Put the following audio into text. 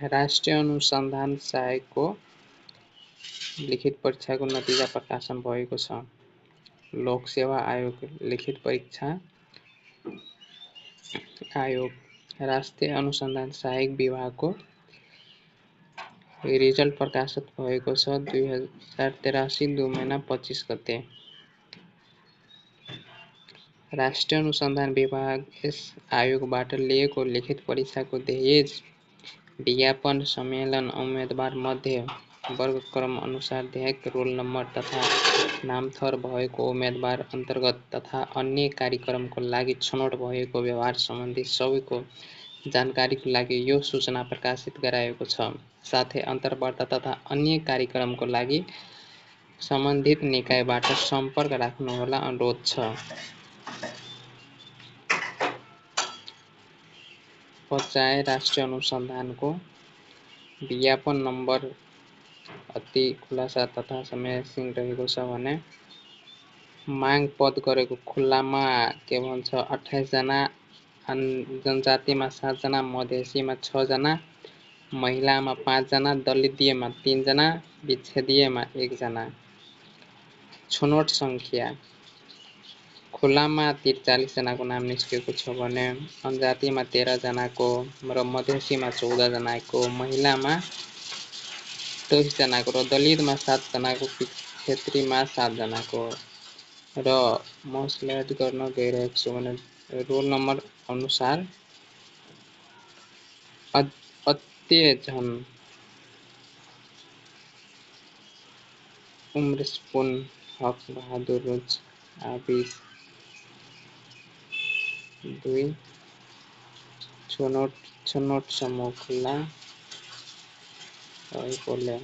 राष्ट्रिय अनुसन्धान सहायकको लिखित परीक्षाको नतिजा प्रकाशन भएको छ। लोक सेवा आयोग लिखित परीक्षा आयोग राष्ट्रिय अनुसन्धान सहायक विभागको रिजल्ट प्रकाशित भएको छ 2083 2 महिना 25 गते। राष्ट्रिय अनुसन्धान विभाग यस आयोगबाट लिएको लिखित परीक्षाको दहेज विज्ञापन सम्मेलन उम्मेदवार मध्ये वर्गक्रम अनुसार ध्याक रोल नम्बर तथा नामथर भएको उम्मेदवार अन्तर्गत तथा अन्य कार्यक्रमको लागि छनौट भएको व्यवहार सम्बन्धी सबैको जानकारीको लागि यो सूचना प्रकाशित गराएको छ। साथै अन्तर्वार्ता तथा अन्य कार्यक्रमको लागि सम्बन्धित निकायबाट सम्पर्क राख्नुहोला अनुरोध छ। 50 राष्ट्रिय अनुसन्धानको विज्ञापन नम्बर अति खुलासा तथा संवेदनशील रहेको छ भने माग पद गरेको खुल्लामा के भन्छ 28 जना, जनजातिमा 7 जना, मधेसीमा 6 जना, महिलामा 5 जना, दलितीयमा 3 जना, विच्छेदीयमा 1 जना। छनौट संख्या खुल्लामा 43 जनाको नाम निस्केको छ भने जनजातिमा 13 जनाको र मधेसीमा 14 जनाको, महिलामा 23 जनाको र दलितमा 7 जनाको, क्षेत्रीमा 7 जनाको र म स्लाइड गर्न गइरहेको छु भने रोल नम्बर अनुसार अत्यझन उम्रिस्पुन हक बहादुर रुच आबिस 2 छनौट समूह खुल्ला रहेकोले